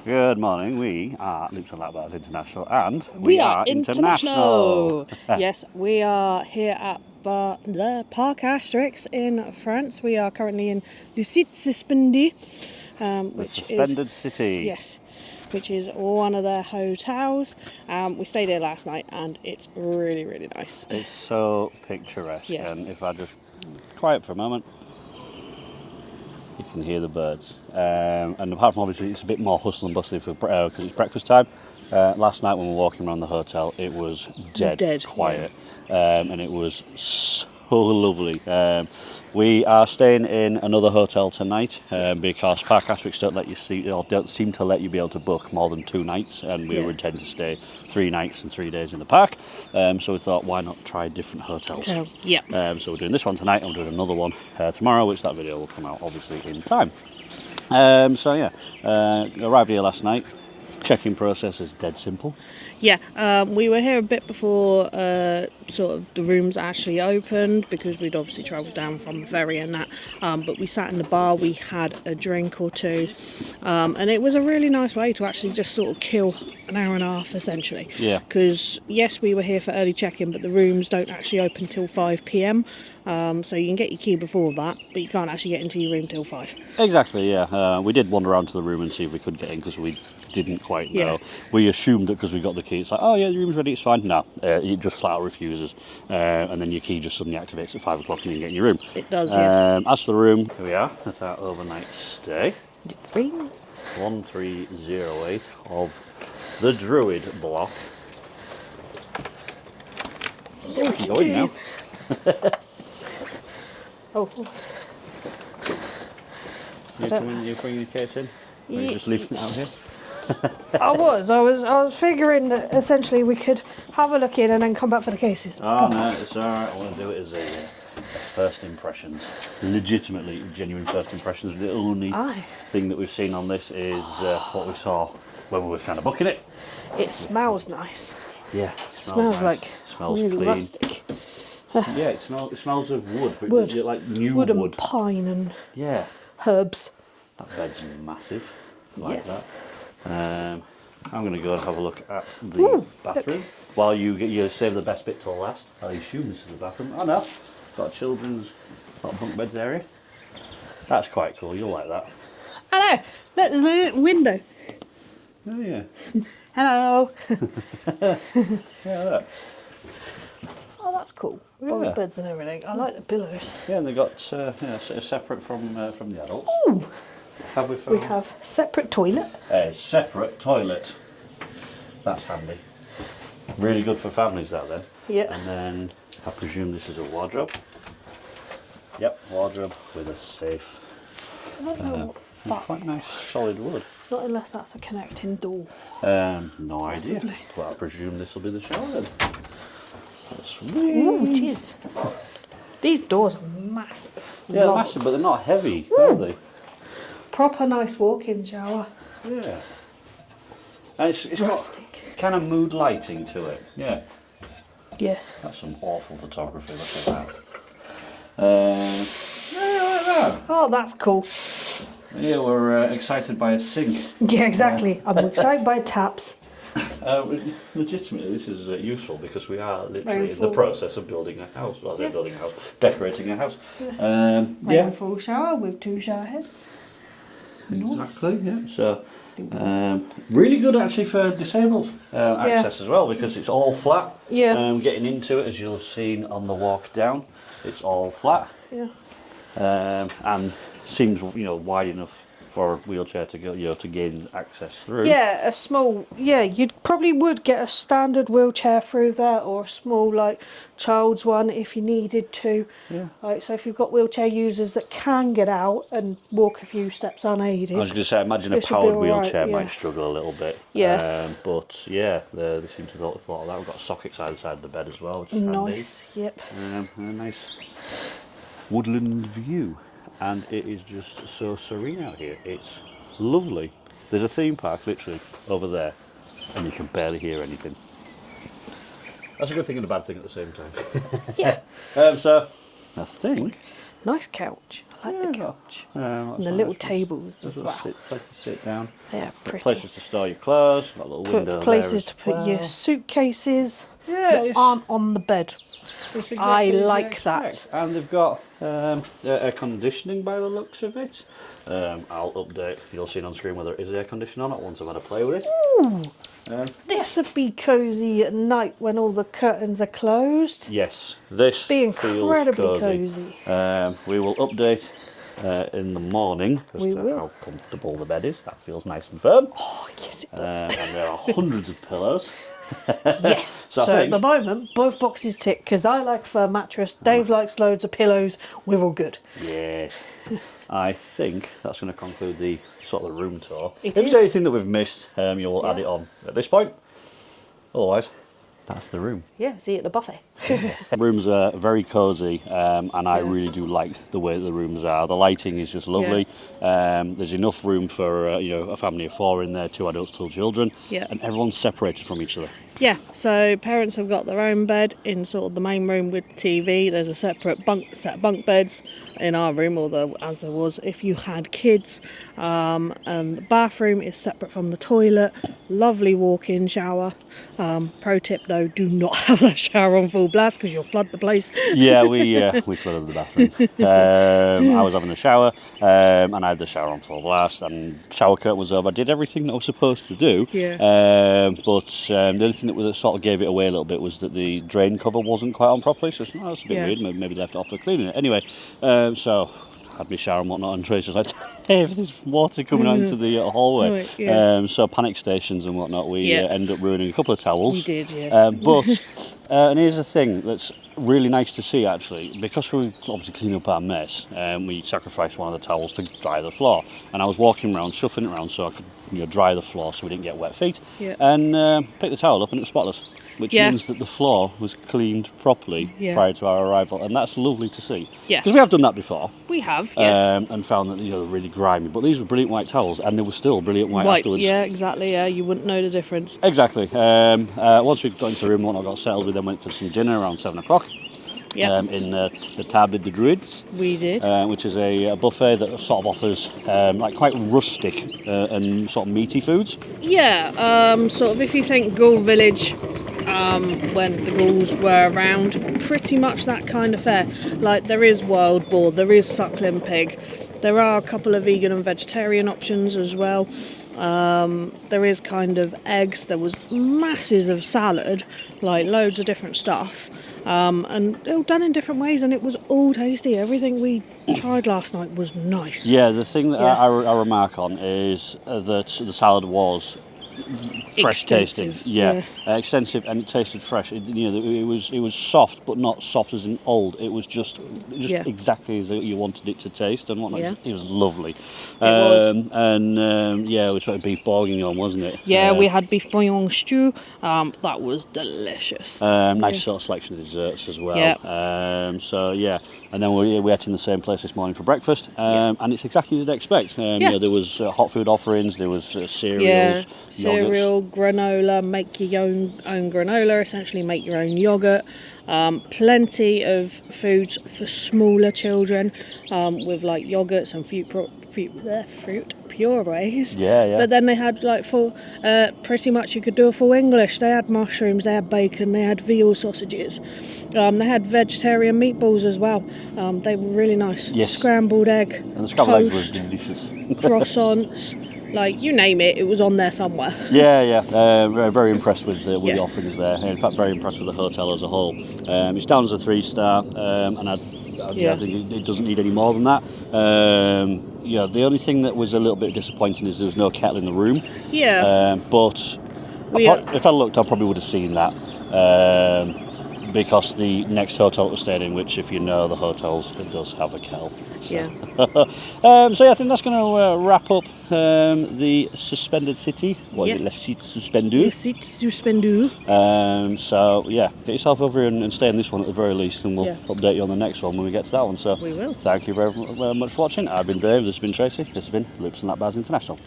Good morning. We are Loops and Lap International, and we are international. Yes, we are here at the Parc Asterix in France. We are currently in the Cité Suspendue, which Suspended City. Yes, which is one of their hotels. We stayed here last night, and it's really, really nice. It's so picturesque, Yeah. and if I just quiet for a moment, you can hear the birds. And apart from obviously it's a bit more hustle and bustle because it's breakfast time. Last night when we were walking around the hotel, it was dead quiet, and it was so lovely. We are staying in another hotel tonight because Parc Asterix don't seem to let you be able to book more than 2 nights, and we were intending to stay 3 nights and 3 days in the park. So we thought, why not try different hotels? So we're doing this one tonight, and we're doing another one tomorrow, which that video will come out obviously in time. Arrived here last night. Check-in process is dead simple. Yeah, we were here a bit before sort of the rooms actually opened because we'd obviously travelled down from the ferry and that. But we sat in the bar, we had a drink or two, and it was a really nice way to actually just sort of kill an hour and a half essentially. Yeah. Because yes, we were here for early check-in, but the rooms don't actually open till 5 p.m. So you can get your key before that, but you can't actually get into your room till 5. Exactly, yeah. We did wander around to the room and see if we could get in because we didn't quite know. Yeah. We assumed that because we got the key, it's like, oh yeah, the room's ready, it's fine. No, it just flat out refuses. And then your key just suddenly activates at 5 o'clock and you get in your room. It does, yes. As for the room, here we are at our overnight stay. Rings. 1308 of the Druid block. Okay. Going now. Oh. You bringing your case in? Or are you just leaving it out here? I was figuring that essentially we could have a look in and then come back for the cases. Oh no, it's alright. I want to do it as a first impressions. Legitimately genuine first impressions. The only thing that we've seen on this is what we saw when we were kind of booking it. It smells nice. Yeah, it smells nice. Smells really clean. rustic. Yeah, it smells of wood, but wood. Like new wood and pine and herbs. That bed's massive, like that. I'm going to go and have a look at the bathroom. Look. While you save the best bit till last. I assume this is the bathroom. Oh no, got a children's bunk beds area. That's quite cool. You'll like that. I know. Look, there's a little window. Oh yeah. Hello. Yeah, look. Oh, that's cool. Bunk beds and everything. I like the pillows. Yeah, and they got separate from the adults. Ooh. Have we found? We have separate toilet. A separate toilet. That's handy. Really good for families, that then. Yeah. And then I presume this is a wardrobe. Yep, wardrobe with a safe. I don't know. Quite nice, solid wood. Not unless that's a connecting door. No idea. Well, I presume this will be the shower then. Ooh, it is. These doors are massive. Yeah, they're massive, but they're not heavy, are they? Proper nice walk-in shower. Yeah. And it's got kind of mood lighting to it. Yeah. Yeah. That's some awful photography. Look at that. Yeah, oh, that's cool. Yeah, we're excited by a sink. Yeah, exactly. I'm excited by taps. Legitimately, this is useful because we are literally in the process of building a house. Well, building a house, decorating a house. Full shower with 2 shower heads. Exactly. Yeah. So, really good actually for disabled access as well because it's all flat. Yeah. Getting into it, as you'll have seen on the walk down, it's all flat. Yeah. And seems wide enough for a wheelchair to go to gain access through. Yeah, a small. Yeah, you probably would get a standard wheelchair through there, or a small child's one if you needed to. Yeah. So if you've got wheelchair users that can get out and walk a few steps unaided. I was going to say, imagine a powered wheelchair might struggle a little bit. Yeah. But yeah, they seem to have thought of that. We've got sockets either side of the bed as well, which is nice. Handy. Yep. A nice woodland view. And it is just so serene out here. It's lovely. There's a theme park literally over there, and you can barely hear anything. That's a good thing and a bad thing at the same time. Yeah. So I think nice couch. I like the couch. And And the little tables as well. Place to sit down. They are pretty. Places to store your clothes. Got a little window Places there to put your suitcases Yeah, that aren't on the bed. It's exactly I as you like that. expect. And they've got air conditioning by the looks of it. I'll update. You'll see on screen whether it is air conditioning or not once I've had a play with it. Ooh, this would be cosy at night when all the curtains are closed. Yes, this Be feels incredibly cosy. cozy. We will update in the morning as We to will. how comfortable the bed is. That feels nice and firm. Oh, yes, it does. And there are hundreds of pillows. Yes. So I So think- at the moment, both boxes tick because I like a firm mattress. Dave likes loads of pillows. We're all good. Yes. I think that's going to conclude the sort of the room tour. It if there's is. anything that we've missed, you'll add Yeah. it on at this point. Otherwise, that's the room. Yeah, see you at the buffet. The rooms are very cosy, and I really do like the way the rooms are. The lighting is just lovely. There's enough room for a family of 4 in there, 2 adults, 2 children, Yeah. and everyone's separated from each other. Yeah, so parents have got their own bed in sort of the main room with TV. There's a separate set of bunk beds in our room, although as there was if you had kids. And the bathroom is separate from the toilet. Lovely walk-in shower. Pro tip though, do not have that shower on full blast because you'll flood the place. Yeah, we flooded the bathroom. I was having a shower, and I had the shower on full blast, and shower curtain was over. I did everything that I was supposed to do. Yeah. But the only thing that sort of gave it away a little bit was that the drain cover wasn't quite on properly. So that's a bit Yeah. weird. Maybe left it off for cleaning it. Anyway, so had my shower and whatnot, and Trace was like, "Hey, there's water coming out into the hallway." Right, yeah. So panic stations and whatnot. We Yeah. ended up ruining a couple of towels. We did, yes. But and here's the thing that's really nice to see actually, because we obviously clean up our mess. We sacrificed one of the towels to dry the floor, and I was walking around, shuffling it around so I could dry the floor so we didn't get wet feet. Yeah. And picked the towel up and it was spotless, which Yeah. means that the floor was cleaned properly Yeah. prior to our arrival, and that's lovely to see. Yeah. Because we have done that before. We have, yes. And found that they're really grimy, but these were brilliant white towels, and they were still brilliant white afterwards. Yeah, exactly. Yeah, you wouldn't know the difference. Exactly. Once we got into the room and I got settled, we then went for some dinner around 7 o'clock. Yeah, In the Table de Druids, we did. which is a buffet that sort of offers like quite rustic and sort of meaty foods. Yeah, sort of if you think Ghoul Village, when the ghouls were around, pretty much that kind of fare. Like there is wild boar, there is suckling pig, there are a couple of vegan and vegetarian options as well. There is kind of eggs, there was masses of salad, like loads of different stuff. And all done in different ways, and it was all tasty. Everything we tried last night was nice. Yeah, the thing that Yeah. I remark on is that the salad was fresh tasting. Extensive, Yeah, extensive, and it tasted fresh. It was soft, but not soft as in old. It was just Yeah. exactly as you wanted it to taste and whatnot. Yeah. It was lovely. was. Yeah, it was like beef bourguignon, wasn't it? Yeah, we had beef bouillon stew. That was delicious. Nice sort of selection of desserts as well. Yeah. So yeah, and then we ate in the same place this morning for breakfast, and it's exactly as you'd expect. Yeah. There was hot food offerings, there was cereals, Yeah, yogurts. cereal, granola, make your own granola, essentially make your own yogurt. Plenty of foods for smaller children, with like yogurts and fruit purees. Yeah. But then they had like full, pretty much you could do a full English. They had mushrooms, they had bacon, they had veal sausages. They had vegetarian meatballs as well. They were really nice. Yes. Scrambled egg, And the scrambled eggs toast, was delicious. croissants. Like you name it, it was on there somewhere. Yeah. Very, very impressed with the Yeah. offerings there. In fact, very impressed with the hotel as a whole. It's down as a 3-star, and I think it doesn't need any more than that. The only thing that was a little bit disappointing is there was no kettle in the room. Yeah. But if I looked, I probably would have seen that. Because the next hotel we're staying in, which if you know the hotels, it does have a kettle. So. Yeah. So I think that's going to wrap up the suspended city. What is it? Yes. La Cité Suspendue. Cité Suspendue. So yeah, get yourself over here and stay in this one at the very least, and we'll Yeah. update you on the next one when we get to that one. So We will. thank you very much for watching. I've been Dave. This has been Tracy. This has been Loops and Lap Bars International.